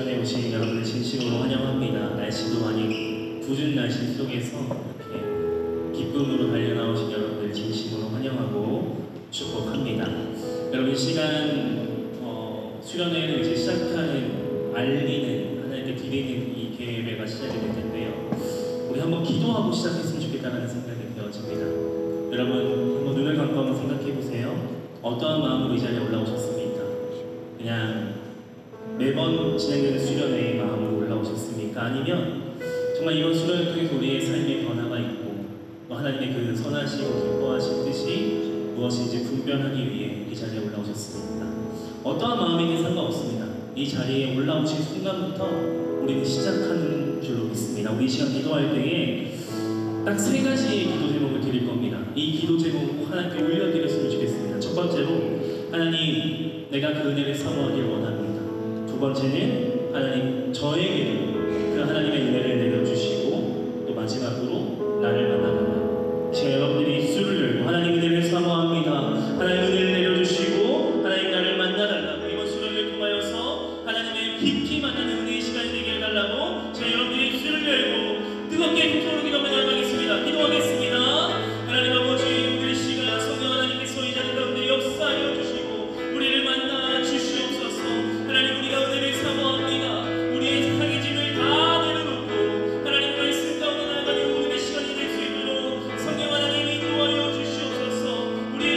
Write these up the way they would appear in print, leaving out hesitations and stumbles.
시간에 오신 여러분을 진심으로 환영합니다. 날씨도 많이 궂은 날씨 속에서 이렇게 기쁨으로 달려나오신 여러분을 진심으로 환영하고 축복합니다. 여러분 수련회를 이제 시작하는 알리는 하나님께 드리는 이 계획가 시작이 될 텐데요. 우리 한번 기도하고 시작했으면 좋겠다는 생각이 되어집니다. 여러분 한번 눈을 감고 한번 생각해 보세요. 어떠한 마음으로 이 자리에 올라오셨습니까? 그냥 매번 진행되는 수련회의 마음으로 올라오셨습니까? 아니면 정말 이번 수련을 통해서 우리의 삶의 변화가 있고 또 하나님의 그 선하시고 기뻐하신 뜻이 무엇인지 분별하기 위해 이 자리에 올라오셨습니까? 어떠한 마음이든 상관없습니다. 이 자리에 올라오신 순간부터 우리는 시작하는 줄로 믿습니다. 우리 이 시간 기도할 때에 딱 세 가지의 기도 제목을 드릴 겁니다. 이 기도 제목 하나님께 올려드렸으면 좋겠습니다. 첫 번째로, 하나님, 내가 그 은혜를 사모하길 원합니다. 두 번째는, 하나님, 저에게도 그 하나님의 은혜를 내려주시고, 또 마지막으로 나를 만나달라고. 지금 여러분들이 입술을 열고 하나님 은혜를 사모합니다. 하나님 은혜를 내려주시고 하나님 나를 만나달라고, 이번 수련을 통하여서 하나님의 깊이 만나는 은혜의 시간이 되게 해달라고 제가 여러분들이 입술을 열고 뜨겁게 북소로 기도하며 나아가겠습니다. 기도하겠습니다. 하나님 아버지, 오늘 이 시간 성령 하나님께서 이 자리 가운데 역사하여 주시고 우리를 만나 주시옵소서. 하나님, 우리가 은혜를 사모합니다. 우리의 세상의 짐을 다 내려놓고 하나님 말씀 가운데 나아가는 오늘의 시간이 될 수 있도록 성령 하나님 인도하여 주시옵소서. 우리의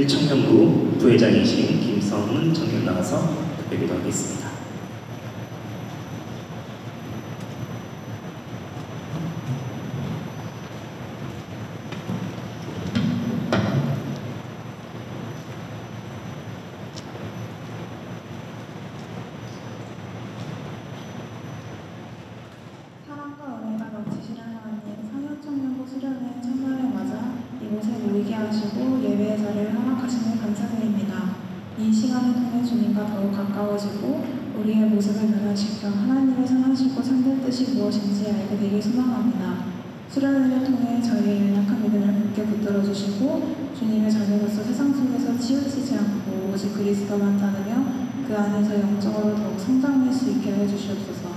청년부 부회장이신 김성은 청년 나와서 뵙기도 하겠습니다. 사랑과 은혜가 넘치시는 하나님, 상현청년부 수련회 첫날을 맞아 이곳에 모이게 하시고 예배의 자리를 허락하시니 감사드립니다. 이 시간을 통해 주님과 더욱 가까워지고 우리의 모습을 변화시켜 하나님의 선하시고 참된 뜻이 무엇인지 알게 되길 소망합니다. 수련회를 통해 저희의 연약한 믿음을 굳게 붙들어 주시고 주님의 자녀로서 세상 속에서 치우치지 않고 오직 그리스도만 따르며 그 안에서 영적으로 더욱 성장할 수 있게 해주시옵소서.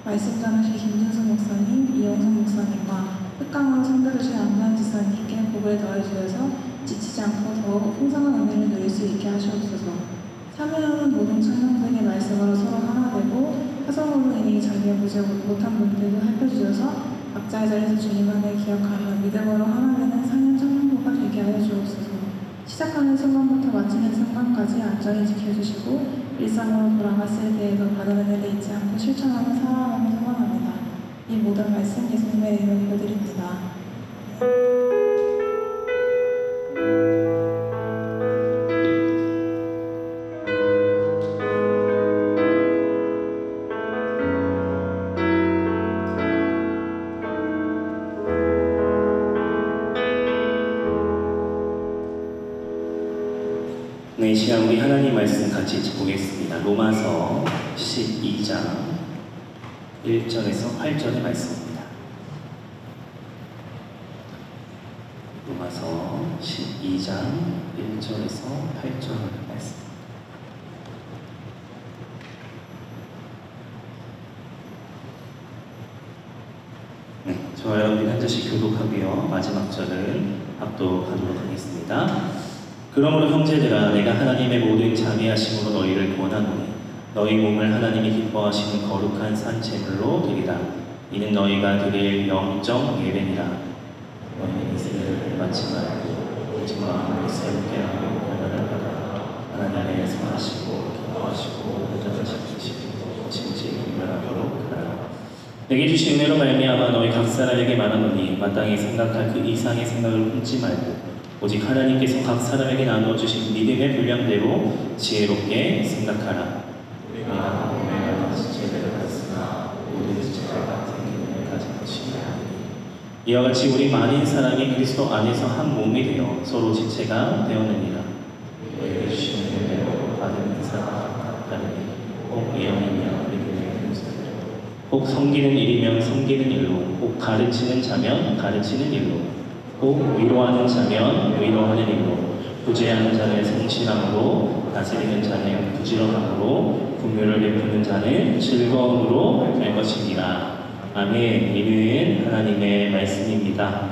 말씀 전하실 김준수 목사님, 이영선 목사님과 흑강으로 선들으신 안도한 지사님께 복을 더해주셔서 지치지 않고 더욱 풍성한 은혜를 누릴 수 있게 하시옵소서. 참여하는 모든 청년들의 말씀으로 서로 하나 되고 화성으로 인해 자기의 보지 못한 분들도 살펴주셔서 각자의 자리에서 주님만을 기억하며 믿음으로 하나 되는 상현 청년부가 되게 하여 주옵소서. 시작하는 순간부터 마치는 순간까지 안전히 지켜주시고 일상으로 돌아갔을 때에도 받은 은혜를 잊지 않고 실천하며 살아가며 소망합니다. 이 모든 말씀 예수님의 이름으로 드립니다. 네, 이 시간 우리 하나님 말씀 같이 보겠습니다. 로마서 12장 1절에서 8절의 말씀입니다. 로마서 12장 1절에서 8절의 말씀. 네, 저와 여러분이 한 절씩 교독하고요. 마지막 절은 합독하도록 하겠습니다. 그러므로 형제들아, 내가 하나님의 모든 자비하심으로 너희를 권하노니 너희 몸을 하나님이 기뻐하시는 거룩한 산제물로 드리라. 이는 너희가 드릴 영적 예배니라. 너희는 이 세대를 받지 말고 오직 마음을 새롭게 하고 변화를 받아 하나님의 선하시고 기뻐하시고 온전하시고 진실히 분별하도록 하라. 내게 주신 은혜로 말미암아 너희 각 사람에게 말하노니 마땅히 생각할 그 이상의 생각을 품지 말고 오직 하나님께서 각 사람에게 나누어 주신 믿음의 분량대로 지혜롭게 생각하라. 우리가 몸에 같이 지혜를 받았으나 모든 지체가 같은 기능을 가진 것이 아니니 이와 같이 우리 많은 사람이 그리스도 안에서 한 몸이 되어 서로 지체가 되었느니라. 너희에게 주신 은혜로 받은 은사가 다르니 혹 예언이며 믿음의 분수대로 혹 섬기는 일이면 섬기는 일로 혹 가르치는 자면 가르치는 일로 혹 위로하는 자면 위로하는 일로 구제하는 자는 성실함으로 다스리는 자는 부지런함으로 긍휼을 베푸는 자는 즐거움으로 될 것입니다. 아멘. 이는 하나님의 말씀입니다.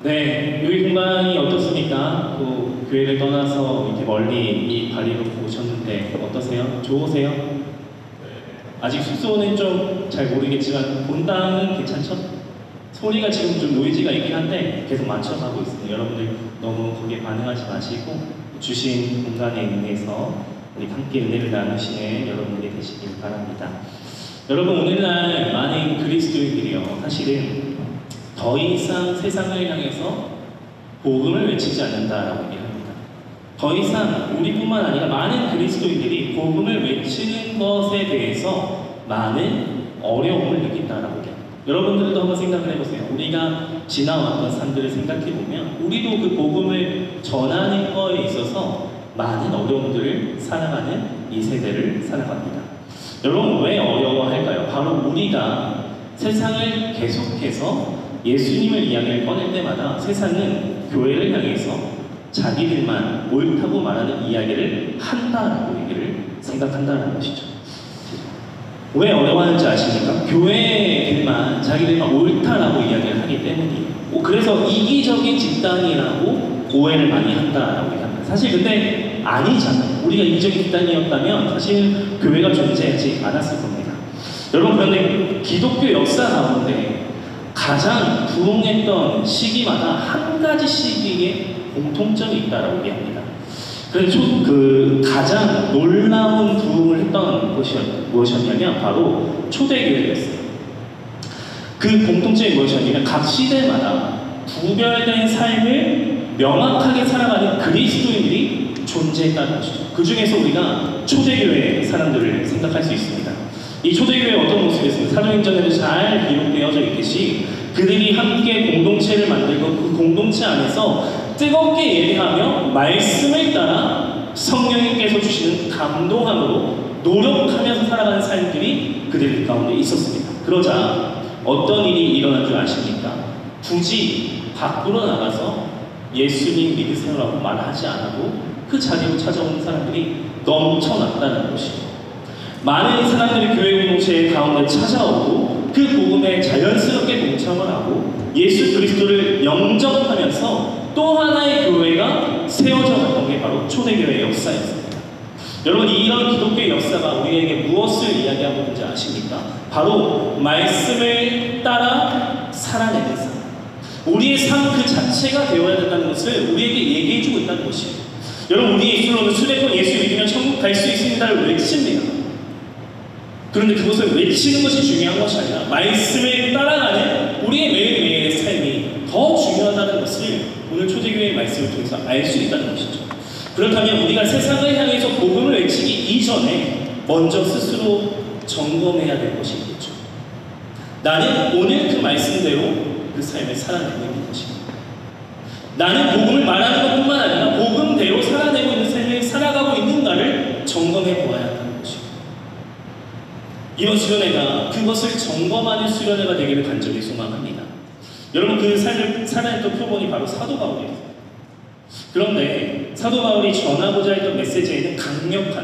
네, 여기 공간이 어떻습니까? 또 교회를 떠나서 이렇게 멀리 이 바리로 오셨는데 어떠세요? 좋으세요? 아직 숙소는 좀 잘 모르겠지만 본당은 괜찮죠? 소리가 지금 좀 노이즈가 있긴 한데 계속 맞춰가고 있습니다. 여러분들 너무 거기에 반응하지 마시고 주신 공간에 인해서 우리 함께 은혜를 나누시는 여러분들이 되시길 바랍니다. 여러분, 오늘날 많은 그리스도인들이요, 사실은 더 이상 세상을 향해서 복음을 외치지 않는다라고 얘기합니다. 더 이상 우리뿐만 아니라 많은 그리스도인들이 복음을 외치는 것에 대해서 많은 어려움을 느낀다라고 얘기합니다. 여러분들도 한번 생각을 해보세요. 우리가 지나왔던 삶들을 생각해보면 우리도 그 복음을 전하는 거에 있어서 많은 어려움들을 살아가는 이 세대를 살아갑니다. 여러분, 왜 어려워할까요? 바로 우리가 세상을 계속해서 예수님을 이야기를 꺼낼 때마다 세상은 교회를 향해서 자기들만 옳다고 말하는 이야기를 한다라고 얘기를 생각한다는 것이죠. 왜 어려워하는지 아십니까? 교회들만 자기들만 옳다라고 이야기를 하기 때문이에요. 그래서 이기적인 집단이라고 오해를 많이 한다라고 얘기합니다. 사실 근데 아니잖아요. 우리가 이기적인 집단이었다면 사실 교회가 존재하지 않았을 겁니다. 여러분, 그런데 기독교 역사 가운데 가장 부흥했던 시기마다 한 가지 시기에 공통점이 있다라고 얘기합니다. 그래서 그 가장 놀라운 부흥을 했던 곳이 무엇이었냐면 바로 초대교회였어요. 그 공통점이 무엇이었냐면 각 시대마다 구별된 삶을 명확하게 살아가는 그리스도인들이 존재했다는 것이죠. 그 중에서 우리가 초대교회 사람들을 생각할 수 있습니다. 이 초대교회 어떤 모습이었습니까? 사도행전에도 잘 기록되어져 있듯이 그들이 함께 공동체를 만들고 그 공동체 안에서 뜨겁게 예배하며 말씀을 따라 성령님께서 주시는 감동함으로 노력하면서 살아가는 삶들이 그들 가운데 있었습니다. 그러자 어떤 일이 일어난 줄 아십니까? 굳이 밖으로 나가서 예수님 믿으세요라고 말하지 않아도 그 자리로 찾아오는 사람들이 넘쳐났다는 것이죠. 많은 사람들이 교회 공동체 가운데 찾아오고 그 복음에 자연스럽게 동참을 하고 예수 그리스도를 영접하면서 또 하나의 교회가 세워져 갔던 게 바로 초대교회의 역사였습니다. 여러분, 이런 기독교의 역사가 우리에게 무엇을 이야기하고 있는지 아십니까? 바로 말씀을 따라 살아내는 삶, 우리의 삶 그 자체가 되어야 된다는 것을 우리에게 얘기해주고 있다는 것이에요. 여러분, 우리 예수로는 수백번 예수 믿으면 천국 갈 수 있습니다를 외칩니다. 그런데 그것을 외치는 것이 중요한 것이 아니라 말씀을 따라가는 우리의 매일매일의 삶이 더 중요하다는 것을 오늘 초대교회의 말씀을 통해서 알 수 있다는 것이죠. 그렇다면 우리가 세상을 향해서 복음을 외치기 이전에 먼저 스스로 점검해야 될 것이 있겠죠. 나는 오늘 그 말씀대로 그 삶을 살아내고 있는 것입니다. 나는 복음을 말하는 것뿐만 아니라 복음대로 살아내고 있는 삶을 살아가고 있는가를 점검해 보아야 한다는 것입니다. 이번 수련회가 그것을 점검하는 수련회가 되기를 간절히 소망합니다. 여러분, 그 삶을 살아냈던 표본이 바로 사도 바울이었어요. 그런데 사도 바울이 전하고자 했던 메시지에는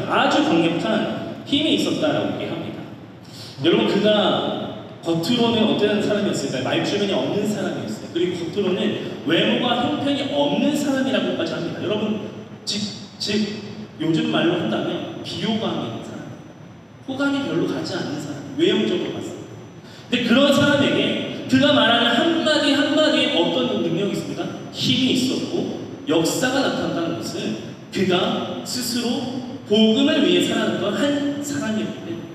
아주 강력한 힘이 있었다라고 얘기합니다. 여러분, 그가 겉으로는 어떤 사람이었을까요? 말주변이 없는 사람이었어요. 그리고 겉으로는 외모가 형편이 없는 사람이라고까지 합니다. 여러분, 즉 요즘 말로 한다면 비호감이 있는 사람, 호감이 별로 가지 않는 사람, 외형적으로 봤습니다. 근데 그런 사람에게 그가 말하는 한마디 한마디에 어떤 능력이 있습니까? 힘이 있었고 역사가 나타났다는 것은 그가 스스로 복음을 위해 살아났던 한 사람이었기 때문입니다.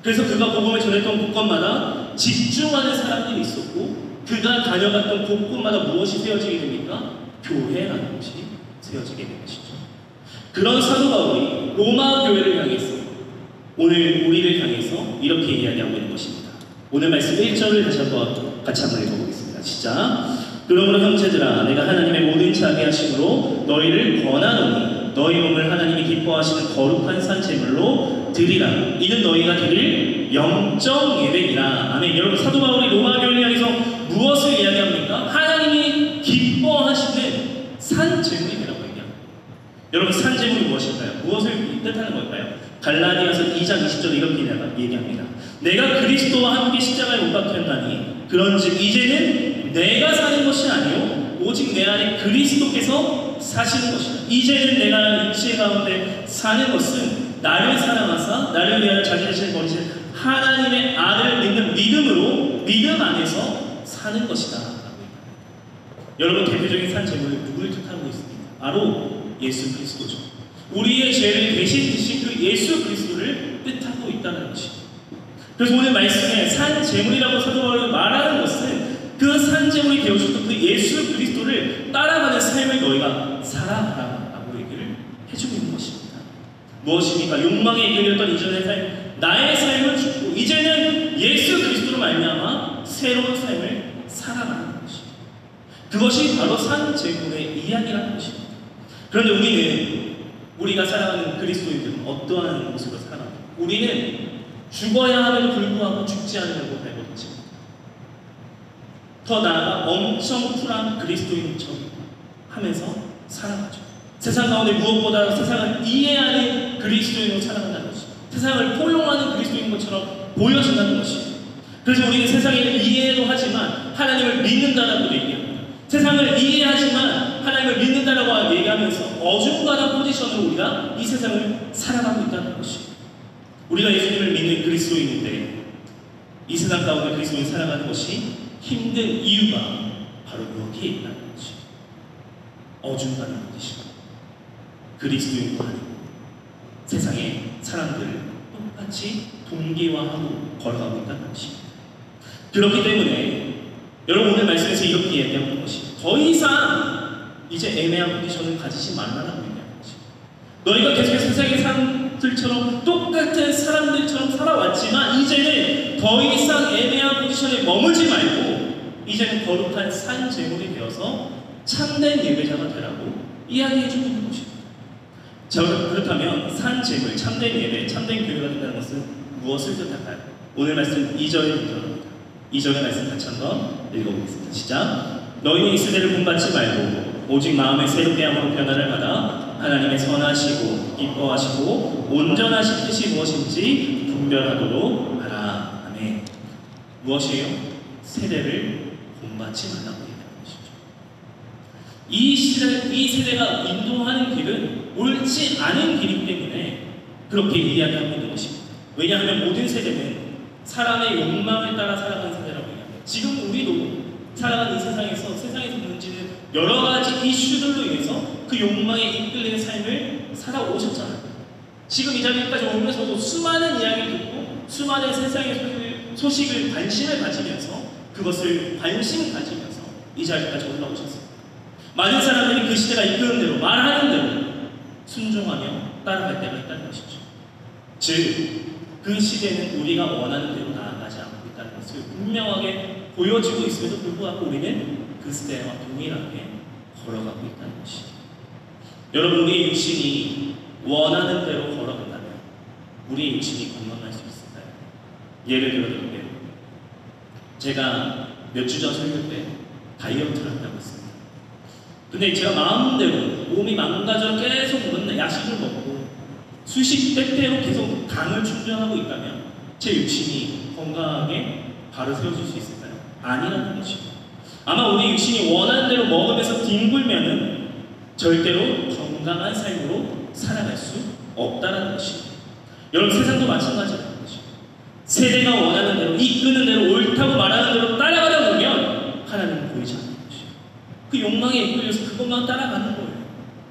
그래서 그가 복음을 전했던 곳곳마다 집중하는 사람들이 있었고 그가 다녀갔던 곳곳마다 무엇이 세워지게 됩니까? 교회라는 것이 세워지게 된 것이죠. 그런 사도 바울이 로마 교회를 향해서 오늘 우리를 향해서 이렇게 이야기하고 있는 것입니다. 오늘 말씀 1절을 다시 한번 같이 한번 읽어보겠습니다. 시작. 그러므로 형제들아, 내가 하나님의 모든 자비하심으로 너희를 권하노니 너희 몸을 하나님이 기뻐하시는 거룩한 산제물로 드리라. 이는 너희가 드릴 영적 예배니라. 아멘. 여러분, 사도 바울이 로마 교회를 향해서 무엇을 이야기합니까? 하나님이 기뻐하시는 산제물이라고 얘기합니다. 여러분, 산제물이 무엇일까요? 무엇을 뜻하는 걸까요? 갈라디아서 2장 20절에 이렇게 얘기합니다. 내가 그리스도와 함께 십자가에 못 박혔나니 그런즉 이제는 내가 사는 것이 아니요 오직 내 안에 그리스도께서 사시는 것이다. 이제는 내가 육체 가운데 사는 것은 나를 사랑하사 나를 위하여 자기 자신을 버리신 하나님의 아들을 믿는 믿음으로 믿음 안에서 사는 것이다. 여러분, 대표적인 산제물은 누구를 뜻하고 있습니까? 바로 예수 그리스도죠. 우리의 죄를 대신 지신 그 예수 그리스도를 뜻하고 있다는 것입니다. 그래서 오늘 말씀에 산제물이라고 사도 바울이 말하는 것은 그 산제물이 되어주셨던 그 예수 그리스도를 따라가는 삶을 너희가 살아가라고 얘기를 해주고 있는 것입니다. 무엇입니까? 욕망에 이끌렸던 이전의 삶, 나의 삶을 죽고 이제는 예수 그리스도로 말미암아 새로운 삶을 살아가는 것입니다. 그것이 바로 산제물의 이야기라는 것입니다. 그런데 우리가 살아가는 그리스도인들은 어떠한 모습으로 살아갑니까? 우리는 죽어야 함에도 불구하고 죽지 않으려고 발버둥칩니다. 더 나아가 엄청 쿨한 그리스도인처럼 하면서 살아가죠. 세상 가운데 무엇보다 세상을 이해하는 그리스도인으로 살아간다는 것입니다. 세상을 포용하는 그리스도인 것처럼 보여진다는 것입니다. 그래서 우리는 세상을 이해도 하지만 하나님을 믿는다라고 얘기합니다. 세상을 이해하지만 하나님을 믿는다라고 얘기하면서 어중간한 포지션으로 우리가 이 세상을 살아가고 있다는 것입니다. 우리가 예수님을 믿는 그리스도인인데 이 세상 가운데 그리스도인이 살아가는 것이 힘든 이유가 바로 여기에 있다는 것입니다. 어중간한 분이시고 그리스도인도 아니고 세상의 사람들을 똑같이 동기화하고 걸어가고 있다는 것입니다. 그렇기 때문에 여러분 오늘 말씀에서 이렇게 얘기하는 것이 더 이상 이제 애매한 포지션을 가지지 말라라고 얘기하는 것입니다. 너희가 계속해서 세상의 사람들처럼 똑같은 사람들처럼 살아왔지만 이제는 더 이상 애매한 포지션에 머물지 말고 이제는 거룩한 산 제물이 되어서 참된 예배자가 되라고 이야기해 주고 있는 것입니다. 자, 그렇다면 산 제물, 참된 예배, 참된 교회가 된다는 것은 무엇을 뜻할까요? 오늘 말씀 2절에 문제입니다. 2절의 말씀 같이 한번 읽어보겠습니다. 시작. 너희는 이 세대를 본받지 말고 오직 마음의 새롭게 함으로 변화를 받아 하나님의 선하시고 기뻐하시고 온전하신 뜻이 무엇인지 분별하도록 하라. 아멘. 무엇이에요? 세대를 본받지 말라고 얘기하는 것이죠. 이 세대가 인도하는 길은 옳지 않은 길이기 때문에 그렇게 이야기하고 있는 것입니다. 왜냐하면 모든 세대는 사람의 욕망을 따라 살아가는 세대라고 얘기합니다. 지금 우리도 살아가는 이 세상에서 문제는 여러 가지 이슈들로 인해서 그 욕망에 이끌리는 삶을 살아오셨잖아요. 지금 이 자리까지 오면서도 수많은 이야기를 듣고 수많은 세상의 소식을 관심을 가지면서 그것을 관심 가지면서 이 자리까지 올라오셨습니다. 많은 사람들이 그 시대가 이끄는 대로 말하는 대로 순종하며 따라갈 때가 있다는 것이죠. 즉 그 시대는 우리가 원하는 대로 나아가지 않고 있다는 것을 분명하게 보여지고 있음에도 불구하고 우리는 그 시대와 동일하게 걸어가고 있다는 것이죠. 여러분 우리의 육신이 원하는 대로 걸어간다면 우리의 육신이 건강할 수 있을까요? 예를 들어드릴게요. 제가 몇 주 전 설교 때 다이어트를 한다고 했습니다. 근데 제가 마음대로 몸이 망가져 계속 맨날 야식을 먹고 수십 때때로 계속 당을 충전하고 있다면 제 육신이 건강하게 바로 세워질 수 있을까요? 아니라는 것이죠. 아마 우리 육신이 원하는 대로 먹으면서 뒹굴면은 절대로 건강한 삶으로 살아갈 수 없다는 것이죠. 여러분 세상도 마찬가지라는 것이죠. 세대가 원하는 대로 이끄는 대로 옳다고 말하는 대로 따라가다 보면 하나님은 보이지 않는 것이죠. 그 욕망에 이끌려서 그것만 따라가는 거예요.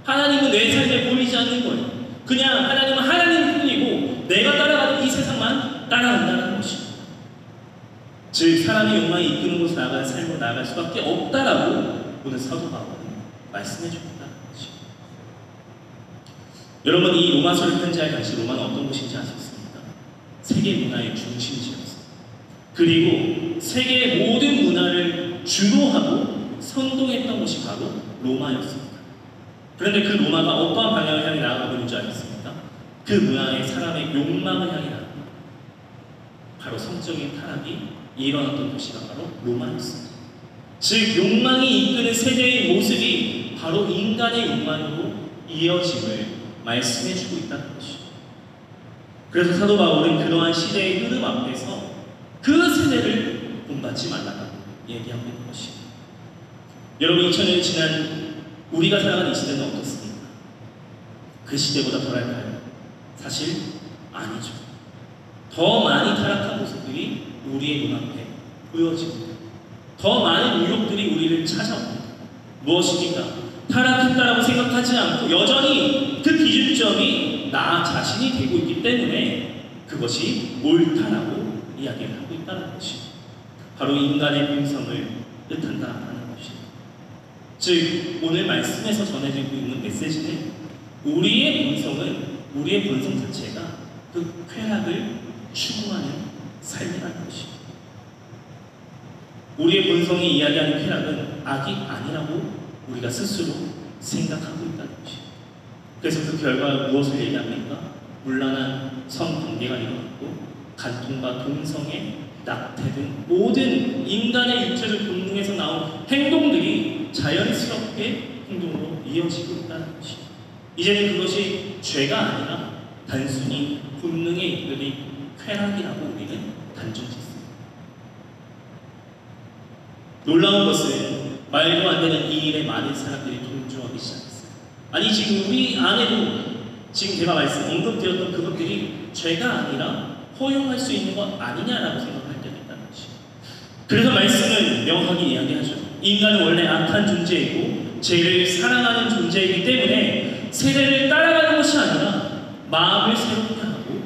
하나님은 내 삶에 보이지 않는 거예요. 그냥 하나님은 하나님 뿐이고 내가 따라가는 이 세상만 따라간다는 것입니다. 즉 사람의 욕망이 이끄는 곳으로 나아가는 삶으로 나아갈 수밖에 없다라고 오늘 사도 바울은 말씀해 줍니다. 여러분 이 로마서를 편지할 당시 로마는 어떤 곳인지 아셨습니까? 세계 문화의 중심지였습니다. 그리고 세계의 모든 문화를 주도하고 선동했던 곳이 바로 로마였습니다. 그런데 그 로마가 어떠한 방향을 향해 나아가고 있는 줄 아겠습니까? 그 문화의 사람의 욕망을 향해 나아갑니다. 바로 성적인 타락이 일어났던 도시가 바로 로마였습니다. 즉 욕망이 이끄는 세대의 모습이 바로 인간의 욕망으로 이어짐을 말씀해주고 있다는 것이죠. 그래서 사도 바울은 그러한 시대의 흐름 앞에서 그 세대를 본받지 말라고 얘기하고 있는 것입니다. 여러분 2000년 지난 우리가 살아가는 이 시대는 어떻습니까? 그 시대보다 덜할까요? 사실 아니죠. 더 많이 타락한 모습들이 우리의 눈앞에 보여집니다. 더 많은 유혹들이 우리를 찾아옵니다. 무엇입니까? 타락했다라고 생각하지 않고 여전히 그 기준점이 나 자신이 되고 있기 때문에 그것이 옳다라고 이야기를 하고 있다는 것입니다. 바로 인간의 본성을 뜻한다는 것입니다. 즉 오늘 말씀에서 전해지고 있는 메시지는 우리의 본성 자체가 그 쾌락을 추구하는 삶이라는 것입니다. 우리의 본성이 이야기하는 쾌락은 악이 아니라고 우리가 스스로 생각하고 있다는 것입니다. 그래서 그 결과 무엇을 얘기합니까? 문란한 성관계가 일어났고 간통과 동성애, 낙태 등 모든 인간의 육체적 본능에서 나온 행동들이 자연스럽게 행동으로 이어지고 있다는 것입니다. 이제는 그것이 죄가 아니라 단순히 본능에 이끌린 쾌락이라고 우리는 단정짓습니다. 놀라운 것은 말도 안 되는 이 일에 많은 사람들이 동조하기 시작했어요. 아니 지금 우리 안에도 지금 제가 언급드렸던 그것들이 죄가 아니라 허용할 수 있는 것 아니냐라고 생각할 때도 있다는 것이죠. 그래서 말씀은 명확히 이야기하죠. 인간은 원래 악한 존재이고 죄를 사랑하는 존재이기 때문에 세대를 따라가는 것이 아니라 마음을 새롭게 하고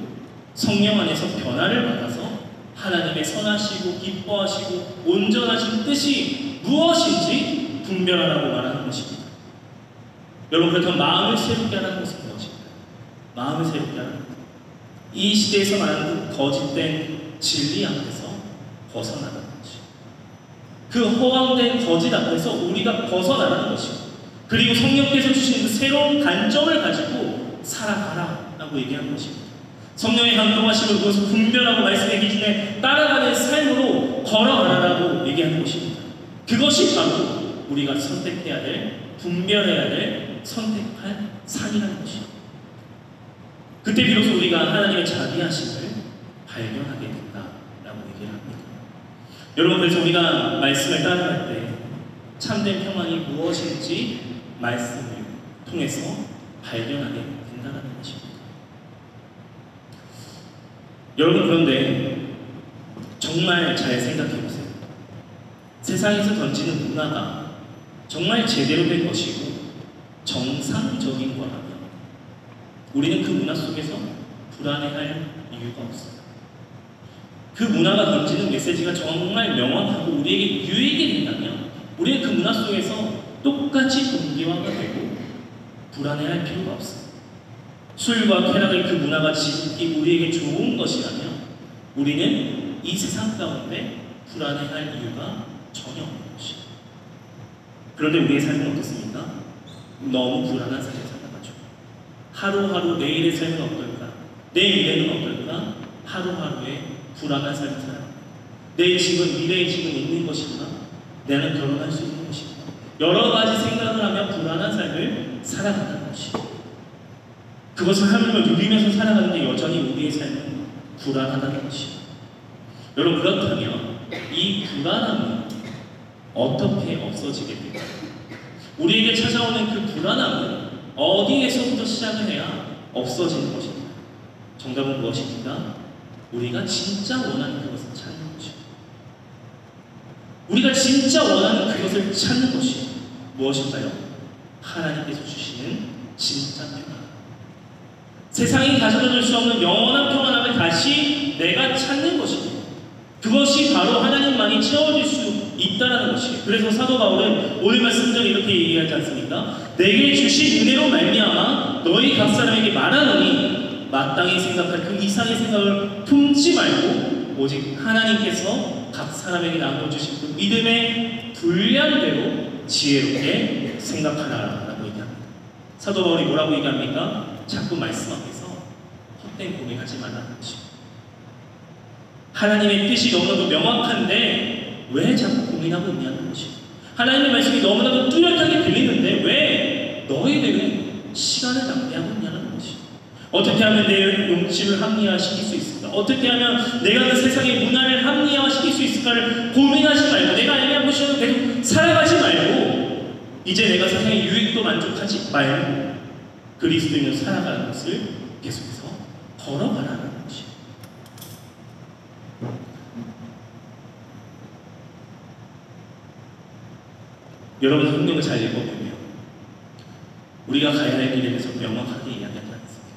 성령 안에서 변화를 받아서 하나님의 선하시고 기뻐하시고 온전하신 뜻이 무엇인지 분별하라고 말하는 것입니다. 여러분, 그렇다면 마음을 새롭게 하라는 것은 무엇입니까? 마음을 새롭게 하라는 것. 이 시대에서 말하는 그 거짓된 진리 앞에서 벗어나는 것이, 그 허황된 거짓 앞에서 우리가 벗어나는 것이고, 그리고 성령께서 주시는 그 새로운 관점을 가지고 살아가라 라고 얘기하는 것입니다. 성령의 감동하심을 그것을 분별하고 말씀의 기준에 따라가는 삶으로 걸어가라라고 얘기하는 것입니다. 그것이 바로 우리가 선택해야 될, 분별해야 될 선택할 산이라는 것입니다. 그때 비로소 우리가 하나님의 자비하심을 발견하게 된다라고 얘기를 합니다. 여러분, 그래서 우리가 말씀을 따라갈 때 참된 평안이 무엇인지 말씀을 통해서 발견하게 된다는 것입니다. 여러분, 그런데 정말 잘 생각해 보세요. 세상에서 던지는 문화가 정말 제대로 된 것이고 정상적인 거라면 우리는 그 문화 속에서 불안해할 이유가 없어요. 그 문화가 던지는 메시지가 정말 명확하고 우리에게 유익이 된다면 우리는 그 문화 속에서 똑같이 동기화가 되고 불안해할 필요가 없어요. 술과 쾌락의 그 문화가 지극히 우리에게 좋은 것이라면 우리는 이 세상 가운데 불안해할 이유가 전혀 없는 것이에요. 그런데 우리의 삶은 어떻습니까? 너무 불안한 삶을 살아가죠. 하루하루 내일의 삶은 어떨까? 내 미래는 어떨까? 하루하루의 불안한 삶을 살아갑니다. 내 집은 미래의 집은 있는 것인가? 나는 결혼할 수 있는 것인가? 여러 가지 생각을 하며 불안한 삶을 살아가는 것이에요. 그것을 하루를 누리면서 살아가는데 여전히 우리의 삶은 불안하다는 것이에요. 여러분, 그렇다면 이 불안함은 어떻게 없어지게 될까요? 우리에게 찾아오는 그 불안함은 어디에서부터 시작을 해야 없어지는 것입니다. 정답은 무엇입니까? 우리가 진짜 원하는 그것을 찾는 것입니다. 우리가 진짜 원하는 그것을 찾는 것이 무엇일까요? 하나님께서 주시는 진짜 평안. 세상이 가져다 수 없는 영원한 평안함을 다시 내가 찾는 것입니다. 그것이 바로 하나님만이 채워줄 수 있다는 것이에요. 그래서 사도 바울은 오늘 말씀대로 이렇게 얘기하지 않습니까? 내게 주신 은혜로 말미암아 너희 각 사람에게 말하노니 마땅히 생각할 그 이상의 생각을 품지 말고 오직 하나님께서 각 사람에게 나눠주신 그 믿음의 분량대로 지혜롭게 생각하라라고 얘기합니다. 사도 바울이 뭐라고 얘기합니까? 자꾸 말씀 앞에서 헛된 고민하지 말라는 것입니다. 하나님의 뜻이 너무나도 명확한데 왜 자꾸 고민하고 있냐는 것입니다. 하나님의 말씀이 너무나도 뚜렷하게 들리는데 왜 너희들은 시간을 낭비하고 있냐는 것입니다. 어떻게 하면 내 용치를 합리화시킬 수 있을까? 어떻게 하면 내가 그 세상의 문화를 합리화시킬 수 있을까를 고민하지 말고 내가 애매한 곳에서 계속 살아가지 말고 이제 내가 세상의 유익도 만족하지 말고 그리스도인으로 살아가는 것을 계속해서 걸어가라는 것입니다. 여러분, 성경을 잘 읽어보면 우리가 가야 할 길에 대해서 명확하게 이야기하지 않습니까?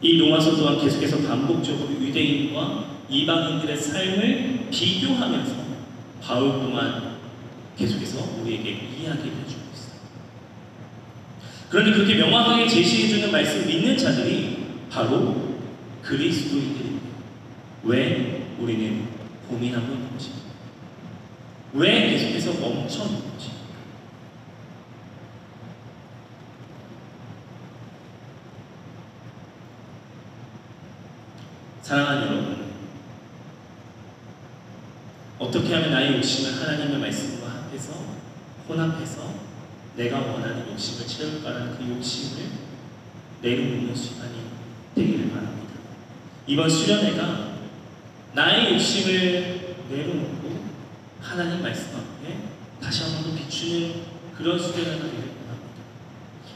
이 로마서 또한 계속해서 반복적으로 유대인과 이방인들의 삶을 비교하면서 바울 또한 계속해서 우리에게 이야기를 해주고 있어요. 그런데 그렇게 명확하게 제시해주는 말씀을 믿는 자들이 바로 그리스도인들입니다. 왜 우리는 고민하고 있는 것입니까? 왜 계속해서 멈춰 있는 것입니까? 사랑하는 여러분, 어떻게 하면 나의 욕심을 하나님의 말씀과 합해서 혼합해서 내가 원하는 욕심을 채울까라는 그 욕심을 내려놓는 시간이 되기를 바랍니다. 이번 수련회가 나의 욕심을 내려놓고 하나님 말씀 앞에 다시 한 번 더 비추는 그런 수련회가 되기를 바랍니다.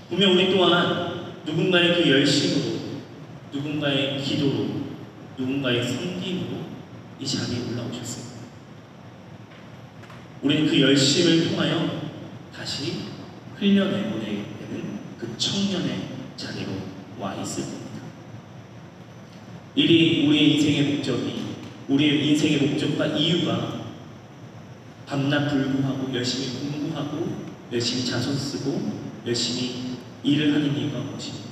분명 우리 또한 누군가의 그 열심으로, 누군가의 기도로, 누군가의 섬김으로 이 자리에 올라오셨습니다. 우리는 그 열심을 통하여 다시 흘려내보내야 되는 그 청년의 자리로 와 있을 겁니다. 우리의 인생의 목적이, 우리의 인생의 목적과 이유가 밤낮 불구하고 열심히 공부하고 열심히 자손 쓰고 열심히 일을 하는 이유가 무엇입니까?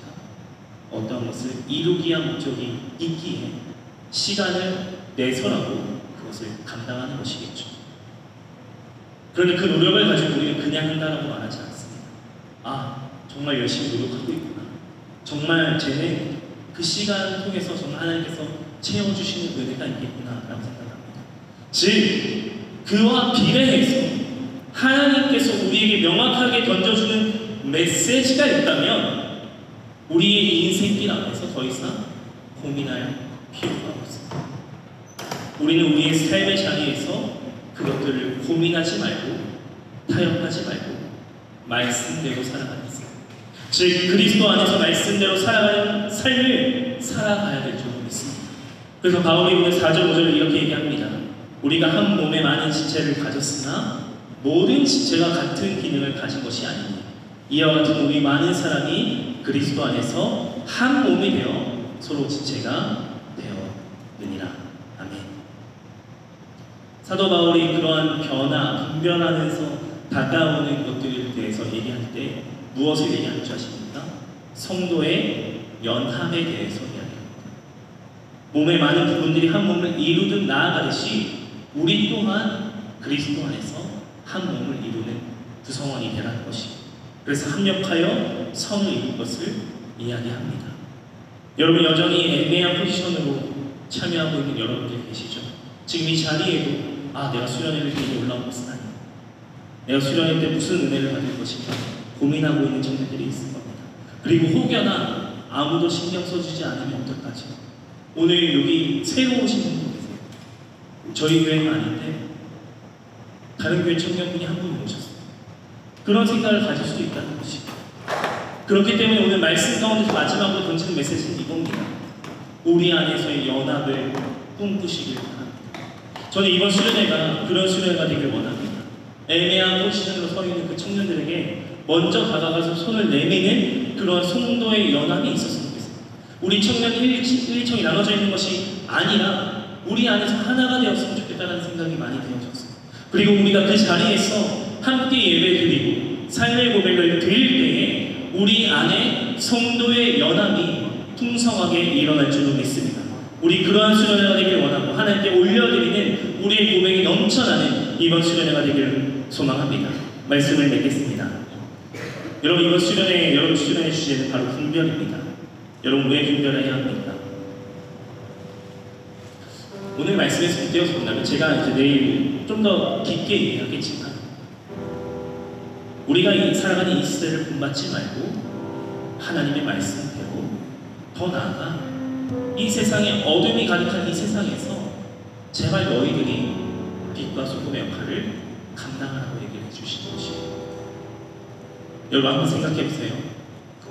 어떤 것을 이루기 위한 목적이 있기에 시간을 내서라도 그것을 감당하는 것이겠죠. 그런데 그 노력을 가지고 우리는 그냥 한다라고 말하지 않습니다. 아, 정말 열심히 노력하고 있구나. 정말 쟤는 그 시간을 통해서 정말 하나님께서 채워주시는 은혜가 있겠구나 라고 생각합니다. 즉 그와 비례해서 하나님께서 우리에게 명확하게 던져주는 메시지가 있다면 우리의 인생길 안에서 더 이상 고민할 필요가 없습니다. 우리는 우리의 삶의 자리에서 그것들을 고민하지 말고 타협하지 말고 말씀대로 살아가는 삶, 즉 그리스도 안에서 말씀대로 살아가는 삶을 살아가야 될 줄 믿습니다. 그래서 바울이 오늘 4절 5절을 이렇게 얘기합니다. 우리가 한 몸에 많은 지체를 가졌으나 모든 지체가 같은 기능을 가진 것이 아니니 이와 같은 우리 많은 사람이 그리스도 안에서 한 몸이 되어 서로 지체가 되었느니라. 아멘. 사도 바울이 그러한 분변하면서 다가오는 것들에 대해서 얘기할 때 무엇을 얘기하는 줄 아십니까? 성도의 연합에 대해서 이야기합니다. 몸의 많은 부분들이 한 몸을 이루듯 나아가듯이 우리 또한 그리스도 안에서 한 몸을 이루는 구성원이 되라는 것입니다. 그래서 합력하여 선을 이룰 것을 이야기합니다. 여러분 여전히 애매한 포지션으로 참여하고 있는 여러분들 계시죠? 지금 이 자리에도 내가 수련회를 계속 올라온 것은 아니야. 내가 수련회 때 무슨 은혜를 받을 것인가 고민하고 있는 청년들이 있을 겁니다. 그리고 혹여나 아무도 신경 써주지 않으면 어떡하지? 오늘 여기 새로 오신 분 계세요. 저희 교회는 아닌데 다른 교회 청년분이 한 분 오셨어요. 그런 생각을 가질 수도 있다는 것입니다. 그렇기 때문에 오늘 말씀 가운데서 마지막으로 던지는 메시지는 이겁니다. 우리 안에서의 연합을 꿈꾸시길 바랍니다. 저는 이번 수련회가 그런 수련회가 되길 원합니다. 애매한 포지션으로 서 있는 그 청년들에게 먼저 다가가서 손을 내미는 그런 성도의 연합이 있었으면 좋겠습니다. 우리 청년 1청이 나눠져 있는 것이 아니라 우리 안에서 하나가 되었으면 좋겠다는 생각이 많이 되어졌어요. 그리고 우리가 그 자리에서 함께 예배드리고 삶의 고백을 드릴 때에 우리 안에 성도의 연합이 풍성하게 일어날 줄로 믿습니다. 우리 그러한 수련회가 되길 원하고 하나님께 올려드리는 우리의 고백이 넘쳐나는 이번 수련회가 되기를 소망합니다. 말씀을 맺겠습니다. 여러분 이번 수련회, 여러분 수련회 주제는 바로 분별입니다. 여러분 왜 분별해야 합니까? 오늘 말씀에서 떼어서 본다면 제가 이제 내일 좀 더 깊게 얘기하겠지만 우리가 살아가는 이 시대를 본받지 말고 하나님의 말씀대로 더 나아가 이 세상에 어둠이 가득한 이 세상에서 제발 너희들이 빛과 소금의 역할을 감당하라고 얘기를 해주신 것이에요. 여러분 한번 생각해보세요.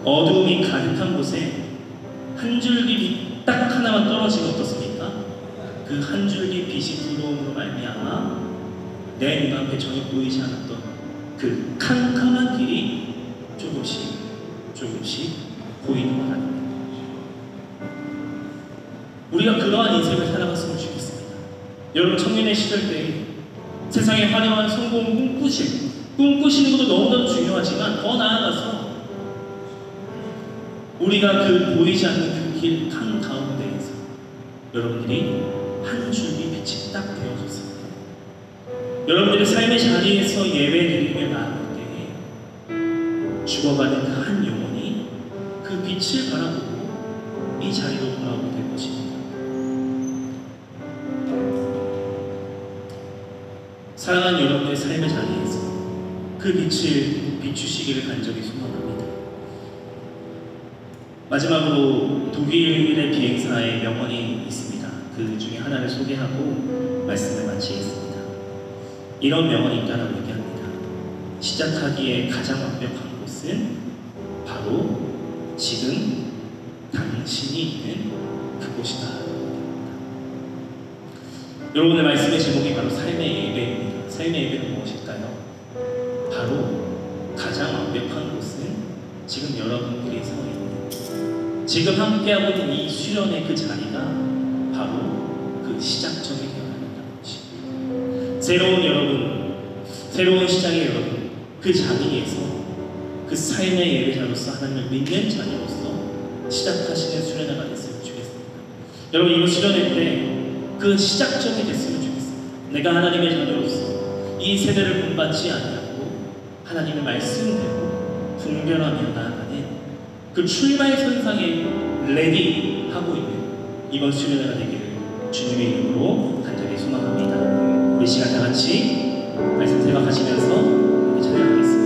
어둠이 가득한 곳에 한 줄기 빛 딱 하나만 떨어지면 어떻습니까? 그 한 줄기 빛이 들어옴으로 말미암아 내 눈앞에 전혀 보이지 않았던 그 캄캄한 길이 조금씩 보이는 것 아닙니까? 우리가 그러한 인생을 살아갔으면 좋겠습니다. 여러분 청년의 시절 때 세상의 화려한 성공을 꿈꾸시는 것도 너무나도 중요하지만 더 나아가서 우리가 그 보이지 않는 그 길 한가운데에서 여러분들이 한 줄기 빛이 딱 되어졌습니다. 여러분들의 삶의 자리에서 예배드리며 나아갈 때에 죽어가는 그 한 영혼이 그 빛을 바라보고 이 자리로 돌아오게 될 것입니다. 사랑하는 여러분의 삶의 자리에서 그 빛을 비추시기를 간절히 소망합니다. 마지막으로 독일의 비행사의 명언이 있습니다. 그 중에 하나를 소개하고 말씀을 마치겠습니다. 이런 명언이 있다라고 얘기합니다. 시작하기에 가장 완벽한 곳은 바로 지금 당신이 있는 그곳이다. 여러분의 말씀의 제목이 바로 삶의 예배입니다. 삶의 예배는 무엇일까요? 바로 가장 완벽한 곳은 지금 여러분들이 서 있는, 지금 함께하고 있는 이 수련의 그 자리가 바로 그 시작점이 되어야 한다는 것입니다. 새로운 여러분, 새로운 시작의 여러분, 그 자리에서 그 삶의 예배자로서 하나님을 믿는 자리로서 시작하시는 수련회가 됐으면 좋겠습니다. 여러분, 이거 수련회 때 그 시작점이 됐으면 좋겠습니다. 내가 하나님의 자녀로서 이 세대를 본받지 아니하고 하나님의 말씀대로 분별하며 나아가는 그 출발 선상에 레디하고 있는 이번 수련회가 되기를 주님의 이름으로 간절히 소망합니다. 우리 시간 다 같이 말씀 생각하시면서 찬양하겠습니다.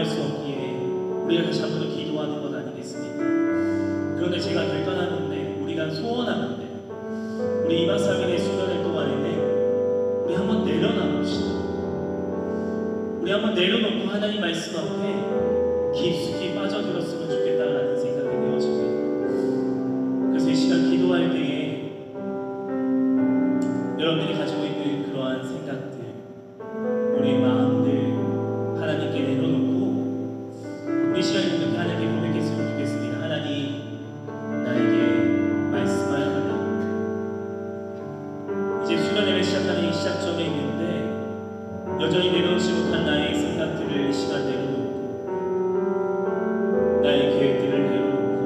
기도할 수 없기에 우리가 다시 한번 더 기도하는 것 아니겠습니까? 그런데 제가 결단하는데, 우리가 소원하는데, 우리 2박 3일의 수련회 동안에는 우리 한번 내려놔 봅시다. 우리 한번 내려놓고 하나님 말씀 앞에 깊숙이 빠져들었으면 좋겠다라는 생각이 되어집니다. 그래서 이 시간 기도할 때에 여러분들이 가지고 있는 그러한 생각들, 우리의 마음들 하나님께 내려놓고 우리 시간에 이렇게 하나님께 고백했으면 좋겠습니다. 하나님, 나에게 말씀하여라. 이제 수련회를 시작하는 이 시작점에 있는데 여전히 내려놓지 못한 나의 생각들을 이 시간 내려놓고, 나의 계획들을 내려놓고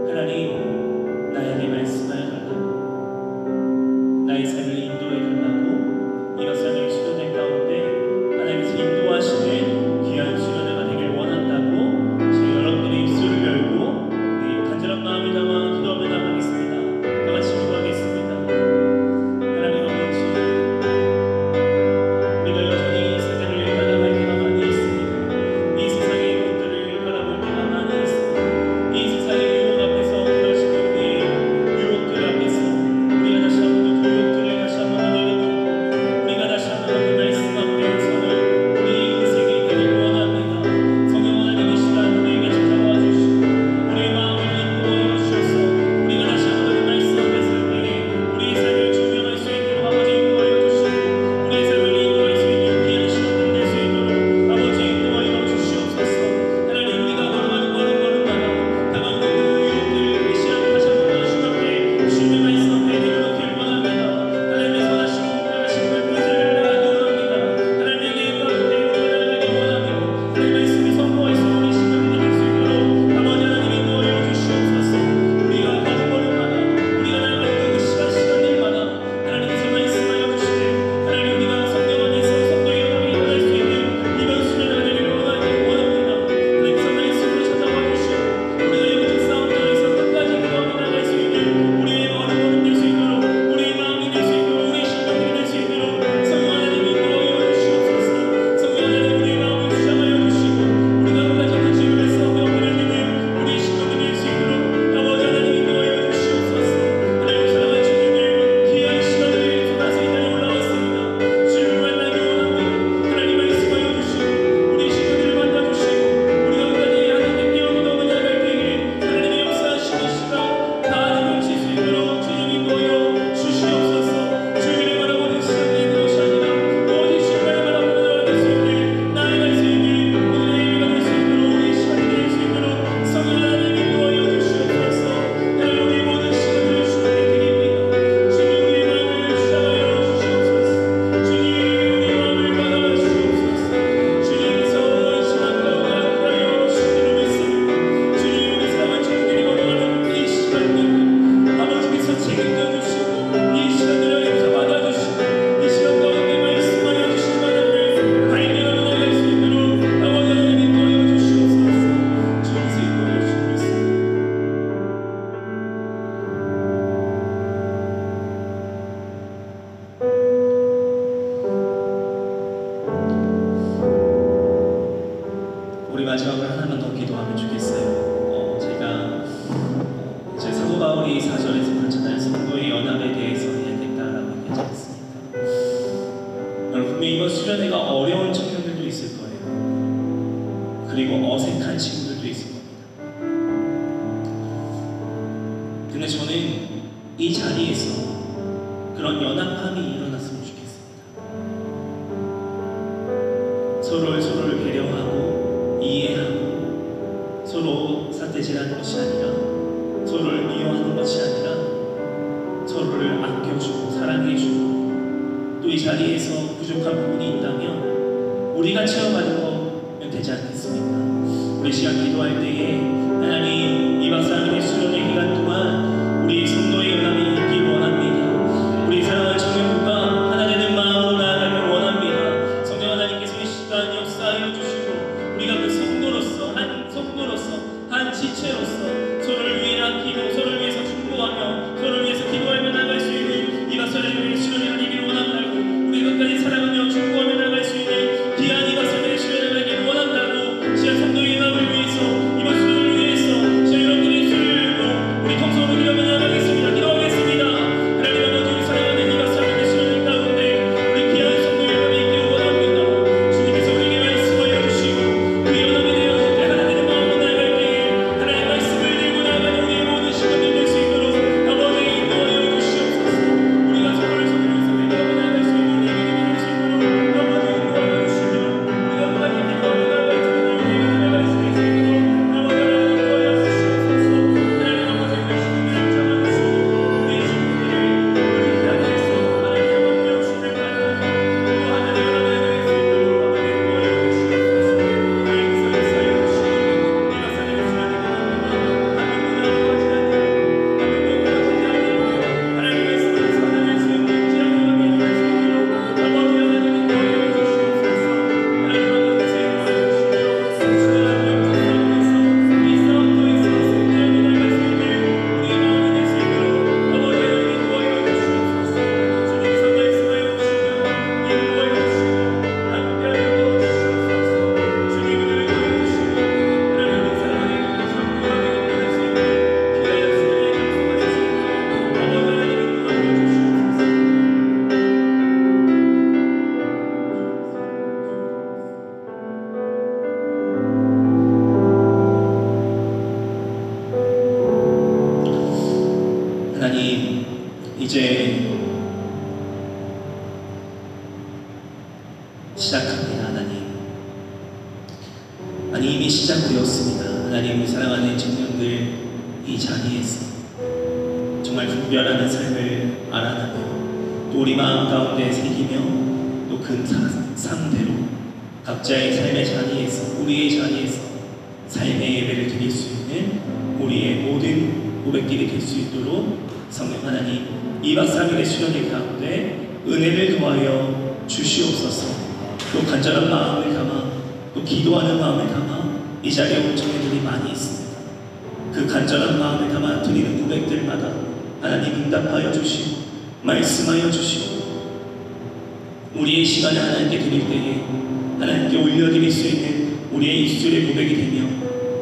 하나님, 나에게 말씀하여 달라고, 나의 삶을 인도해 달라고, 이런 삶의 수련회 가운데 하나님께서 인도하시는 귀한 수련회가 되길 원한다고 제가 여러분들의 입술을 열고 우리 간절한 마음을 담아 기도하며 나가겠습니다. 다 같이 기도하겠습니다. 하나님 아버지, 우리가 여전히 이 세대를 바라볼 때가 많이 있습니다. 이 세상의 것들을 바라볼 때가 많이 있습니다. 이 세상의 유혹 앞에서 그러시는 우리의 유혹들 앞에서 우리가 다시 한번 그 유혹들을 다시 한번 내려놓고 우리가 다시 한번 그 말씀 앞에 서는 우리의 인생이 되길 원합니다. 성령 하나님, 이 시간 우리에게 찾아와 주시고 우리의 마음을 인도하여 주셔서 우리가 다시 한번 그 말씀 앞에 설 때에 우리의 삶을 조명할 수 있도록 아버지 인도하여 주시고, 우리의 삶을 인도할 수 있는 귀한 시간들이 될 수 있도록 아버지 인도하여 주시옵소서. 하나님, 우리가 걸어가는 걸음걸음마다 다가오는 그 유혹들을 이 시간 다시 한번 주님 앞에, 주님의 말씀 앞에 내려놓길 원합니다. 하나님의 선하시고 공평하신 그 뜻을 나가기 원합니다. 하나님의 계획 가운데 우리가 나가기 원하며 하나님의 말씀을 선포할 수 있는 시간이 될 수 있도록 아버지 하나님 인도하여 주시옵소서. 우리가 걸음걸음마다 우리가 나가는 그 시간들마다 하나님께서 말씀하여 주시되, 하나님, 우리가 성령 안에서 성도의 연합이 일어날 수 있는 이번 수련회가 되기를 원합니다. 하나님께서 말씀으로 찾아와 주시고 우리가 영적 싸움장에서 끝까지 기도하며 나갈 수 있는 우리의 걸음걸음 될 수 있도록, 우리의 마음이 될 수 있도록, 우리의 심령이 될 수 있도록 성령 하나님 인도하여 주시옵소서. 성령 하나님, 우리의 마음을 주장하여 주시고 우리가 끝까지 그 주님의 싸움에 엎드려지는 우리의 심령이 될 수 있도록 아버지 하나님 인도하여 주시옵소서. 하나님, 사랑하는 주님을 귀한 시간을 쏟아서 이 자리에 올라왔습니다. 주님을 만나기 원합니다. 하나님 말씀하여 주시고 우리의 시간들을 만나주시고 우리가 끝까지 하나님께 깨어기도하며 나갈 때에 하나님의 역사하시는 시간 다 내려칠 수 있도록 주님 인도하여 주시옵소서. 주님을 바라보는 시간이 있는 것이 아니라 오직 주님을 바라보며 나아갈 수 있는, 나아갈 수 있는 우리의 예배가 될 수 있도록, 우리의 시간이 될 수 있도록 성령 하나님 인도하여 주시옵소서. 하나님, 우리의 모든 시간들을 주님께 드립니다. 주님, 우리의 마음을 주장하여 주시옵소서. 주님, 우리의 마음을 받아 주시옵소서. 주님께서 이 시간 가운데 함께하여 주시기를 믿습니다. 주님, 우리 사랑하는 주님들이 걸어가는 이 시간들 아버지께서 책임져 주시고 이 시간들을 하나님께서 받아주시고 이 시간 가운데 말씀하여 주신 바람을 발견하며 나갈 수 있도록 아버지 하나님 인도하여 주시옵소서. 주님께서 인도하여 주시옵소서. 우리 마지막으로 하나만 더 기도하면 좋겠어요. 제가 이제 사도 바울이 4절에서 그렇잖아요. 성도의 연합에 대해서 이야기했다라고 얘기하지 않습니까? 여러분, 분명히 이번 수련회가 어려운 청년들도 있을 거예요. 그리고 어색한 친구들도 있을 겁니다. 근데 저는 이 자리에서 그런 연합함이 일어났으면 좋겠습니다. 서로를 배려하고 이해하고 서로 삿대질하는 것이 아니라, 서로를 미워하는 것이 아니라 서로를 아껴주고 사랑해주고, 또 이 자리에서 부족한 부분이 있다면 우리가 채워가는 거면 되지 않겠습니까? 우리 시간 기도할 때에 하나님, 2박 3일의 수련회 기간 동안 우리 성도의 연합이 있길 원합니다. 우리 사랑하는 청년부가 하나 되는 마음으로 나아가길 원합니다. 성령 하나님께서 이 시간 역사하여 주시고 우리가 그 성도로서, 한 지체로서 서로를 위해 아끼고 서로를 위해서 충고하며 서로를 위해서 기도하며 나갈 수 있는 2박 3일의 수련회가 되기를 원한다고, 우리 끝까지 사랑하며 충고하며 나갈 수 있는 귀한 2박 3일의 수련회가 되기를 원한다고 아니 이미 시작되었습니다. 하나님, 사랑하는 청년들 이 자리에서 정말 분별하는 삶을 알아가며 또 우리 마음 가운데 새기며 또 그 상대로 각자의 삶의 자리에서, 우리의 자리에서 삶의 예배를 드릴 수 있는 우리의 모든 고백들이 될 수 있도록 성령 하나님 2박 3일의 수련회 가운데 은혜를 더하여 주시옵소서. 또 간절한 마음을 담아 또 기도하는 마음을 담아 이 자리에 온 청년들이 많이 있습니다. 그 간절한 마음을 담아 드리는 고백들마다 하나님 응답하여 주시고 말씀하여 주시고 우리의 시간을 하나님께 드릴 때에 하나님께 올려드릴 수 있는 우리의 입술의 고백이 되며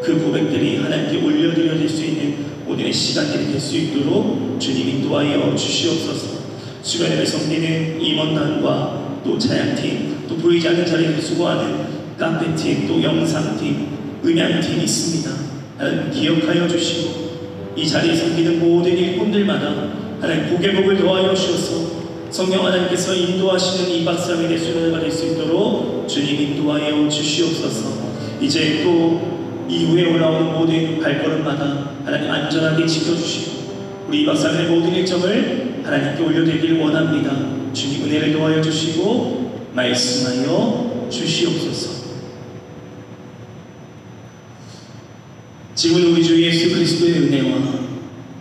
그 고백들이 하나님께 올려드려질 수 있는 오늘의 시간들이 될 수 있도록 주님 인도하여 주시옵소서. 수련회를 섬기는 임원단과 또 찬양팀, 또 보이지 않는 자리에서 수고하는 카페팀, 또 영상팀, 음향팀이 있습니다. 하나님 기억하여 주시고 이 자리에 섬기는 모든 일꾼들마다 하나님 복의 복을 더하여 주셔서 성령 하나님께서 인도하시는 2박 3일의 수련회가 될 수 있도록 주님 인도하여 주시옵소서. 이제 또 이후에 올라오는 모든 발걸음마다 하나님 안전하게 지켜주시고 우리 2박 3일의 모든 일정을 하나님께 올려드리길 원합니다. 주님 은혜를 도와여 주시고 말씀하여 주시옵소서. 지금 우리 주 예수 그리스도의 은혜와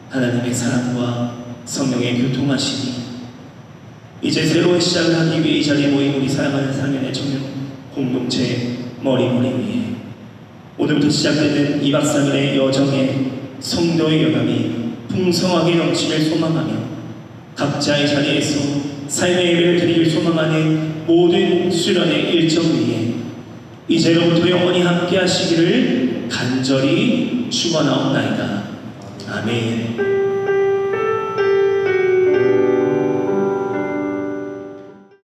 하나님의 사랑과 성령의 교통하심이 이제 새로운 시작을 하기 위해 이 자리에 모인 우리 사랑하는 상연의 청년 공동체 머리머리 위에 오늘부터 시작되는 2박 3일의 여정에 성도의 연합이 풍성하게 넘치길 소망하며 각자의 자리에서 삶의 예배를 드리길 소망하는 모든 수련의 일정 위에 이제로부터 영원히 함께 하시기를 간절히 축원하옵나이다. 아멘.